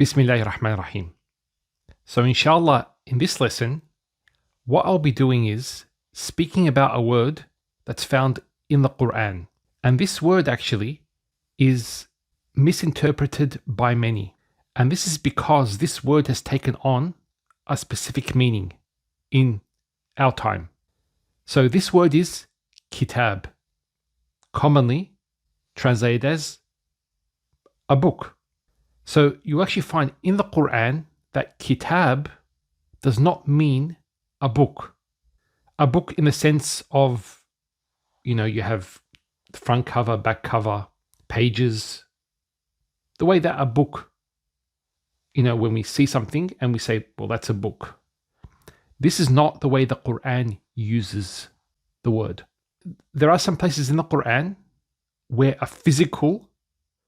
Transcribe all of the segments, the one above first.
Bismillahir Rahmanir Rahim. So inshallah, in this lesson, what I'll be doing is speaking about a word that's found in the Quran. And this word actually is misinterpreted by many. And this is because this word has taken on a specific meaning in our time. So this word is Kitab, commonly translated as a book. So you actually find in the Quran that Kitab does not mean a book. A book in the sense of, you have the front cover, back cover, pages. The way that a book, when we see something and we say, well, that's a book. This is not the way the Quran uses the word. There are some places in the Quran where a physical,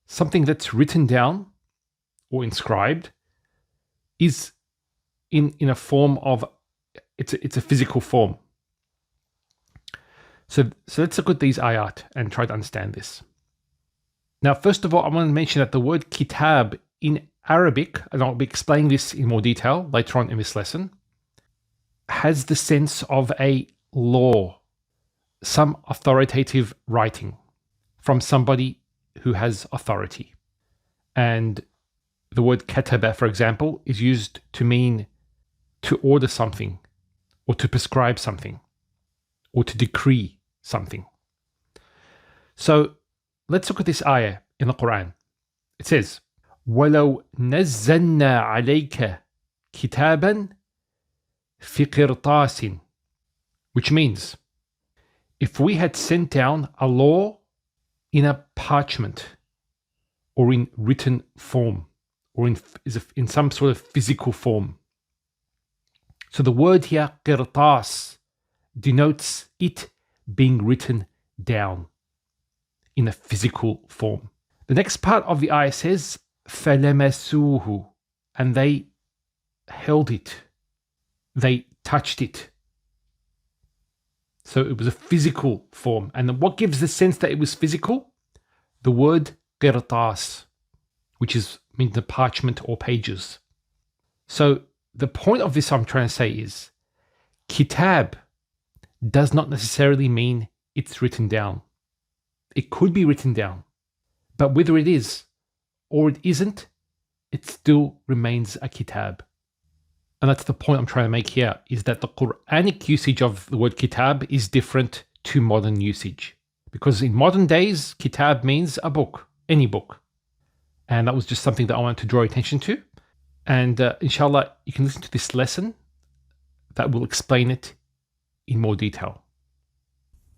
something that's written down or inscribed, is in a form of, it's a physical form. So let's look at these ayat and try to understand this. Now, first of all, I want to mention that the word kitab in Arabic, and I'll be explaining this in more detail later on in this lesson, has the sense of a law, some authoritative writing from somebody who has authority. And the word kataba, for example, is used to mean to order something, or to prescribe something, or to decree something. So let's look at this ayah in the Quran. It says, وَلَوْ نَزَّلْنَا عَلَيْكَ كِتَابًا فِي قِرْطَاسٍ, which means, if we had sent down a law in a parchment, or in written form, or in some sort of physical form. So the word here, qirtas, denotes it being written down in a physical form. The next part of the ayah says, فَلَمَسُوهُ, and they held it. They touched it. So it was a physical form. And what gives the sense that it was physical? The word qirtas, which means the parchment or pages. So the point of this I'm trying to say is, kitab does not necessarily mean it's written down. It could be written down, but whether it is or it isn't, it still remains a kitab. And that's the point I'm trying to make here, is that the Quranic usage of the word kitab is different to modern usage. Because in modern days, kitab means a book, any book. And that was just something that I wanted to draw attention to. And inshallah, you can listen to this lesson that will explain it in more detail.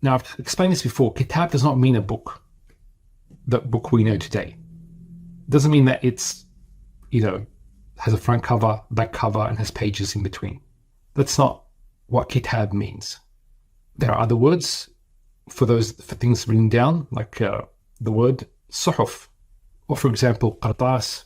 Now, I've explained this before. Kitab does not mean a book, the book we know today. It doesn't mean that it's, has a front cover, back cover, and has pages in between. That's not what kitab means. There are other words for things written down, like the word suhuf, or for example, qartas.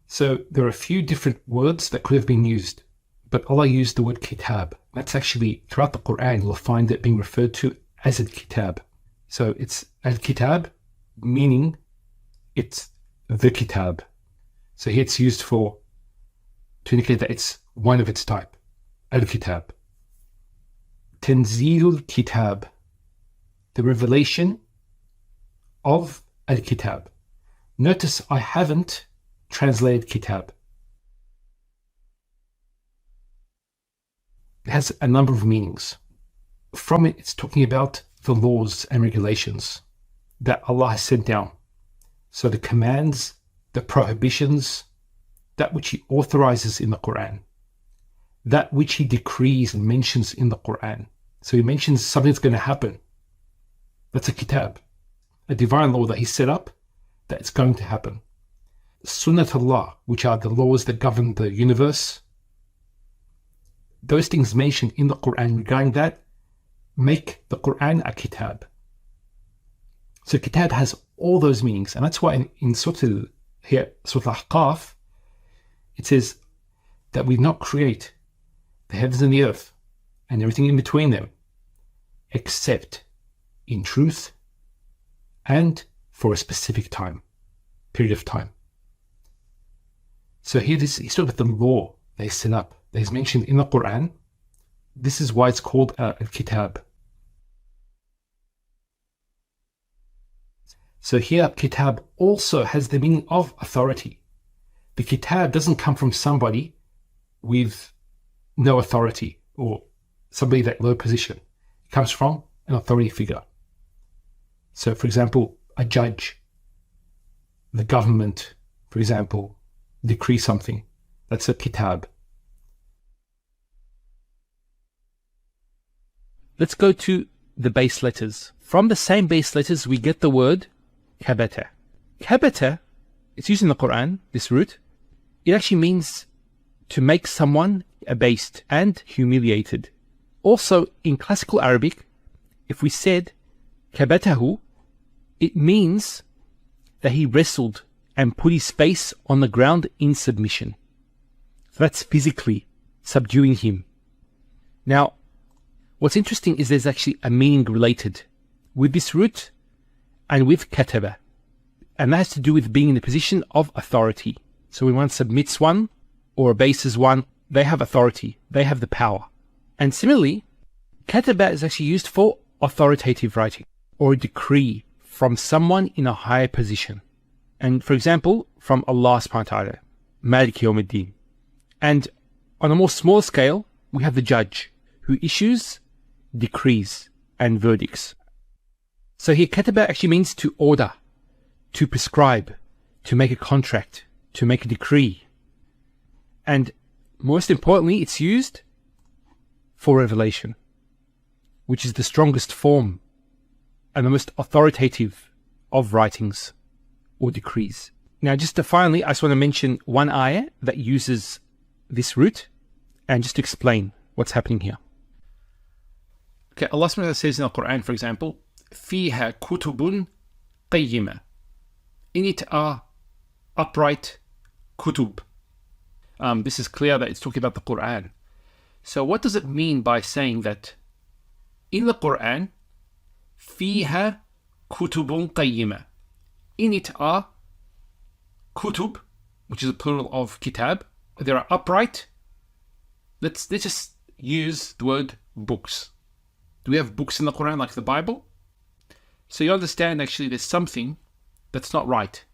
So there are a few different words that could have been used, but Allah used the word kitab. That's actually, throughout the Quran, you'll find it being referred to as al-kitab. So it's al-kitab, meaning it's the kitab. So here it's used to indicate that it's one of its type, al-kitab. Tanzilul kitab, the revelation of al-kitab. Notice I haven't translated kitab. It has a number of meanings. From it, it's talking about the laws and regulations that Allah has sent down. So the commands, the prohibitions, that which He authorizes in the Quran, that which He decrees and mentions in the Quran. So He mentions something that's going to happen. That's a kitab, a divine law that He set up, that it's going to happen. Sunnatullah, which are the laws that govern the universe, those things mentioned in the Quran regarding that make the Quran a kitab. So kitab has all those meanings, and that's why in Surah Al-Ahqaf, it says that we not create the heavens and the earth and everything in between them, except in truth and for a specific period of time. So here he's talking about the law that is set up, that is mentioned in the Quran. This is why it's called a kitab. So here, kitab also has the meaning of authority. The kitab doesn't come from somebody with no authority or somebody that low position. It comes from an authority figure. So, for example, a judge, the government, for example, decree something. That's a kitab. Let's go to the base letters. From the same base letters, we get the word kabata. Kabata, it's used in the Quran, this root. It actually means to make someone abased and humiliated. Also, in classical Arabic, if we said kabatahu, it means that he wrestled and put his face on the ground in submission. So that's physically subduing him. Now, what's interesting is there's actually a meaning related with this root and with kataba. And that has to do with being in a position of authority. So when one submits one or obeys one, they have authority. They have the power. And similarly, kataba is actually used for authoritative writing or a decree from someone in a higher position. And for example, from Allah subhanahu wa ta'ala, Malik Yawmiddin. And on a more small scale, we have the judge who issues decrees and verdicts. So here, kataba actually means to order, to prescribe, to make a contract, to make a decree. And most importantly, it's used for revelation, which is the strongest form and the most authoritative of writings or decrees. Now, finally, I just want to mention one ayah that uses this root and just to explain what's happening here. Okay, Allah subhanahu wa ta'ala says in the Quran, for example, فِيهَا كُتُبٌ قَيِّمَةٌ. In it are upright kutub. This is clear that it's talking about the Quran. So what does it mean by saying that in the Quran, فِيهَا كُتُبٌ قَيِّمَةٌ? In it are kutub, which is a plural of kitab. There are upright. Let's just use the word books. Do we have books in the Quran like the Bible? So you understand actually there's something that's not right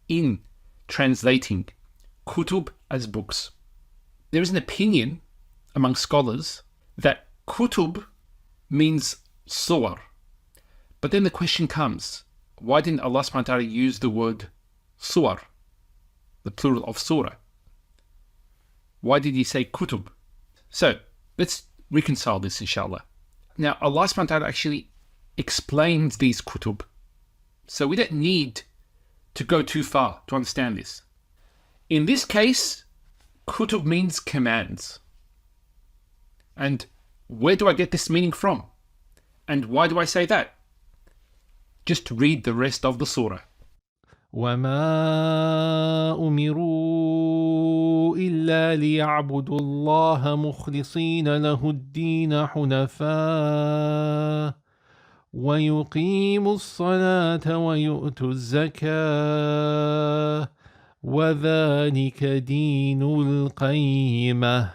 in translating kutub as books. There is an opinion among scholars that kutub means suwar. But then the question comes, why didn't Allah subhanahu wa ta'ala use the word suwar, the plural of surah? Why did he say kutub? So let's reconcile this, inshallah. Now, Allah subhanahu wa ta'ala actually explains these kutub. So we don't need to go too far to understand this. In this case, kutub means commands. And where do I get this meaning from? And why do I say that? Just read the rest of the surah. وما أمروا إلا ليعبدوا الله مخلصين له الدين حنفاء ويقيموا الصلاة ويؤتوا الزكاة وذلك دين القيمة.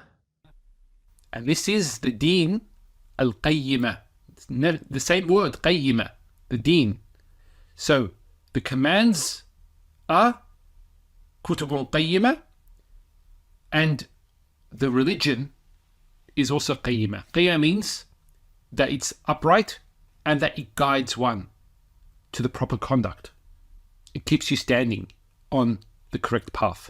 And this is the deen al-qayyimah. The same word, qayyimah, the deen. So the commands are kutubul qayyimah, and the religion is also qayyimah. Qayyimah means that it's upright and that it guides one to the proper conduct. It keeps you standing on the correct path.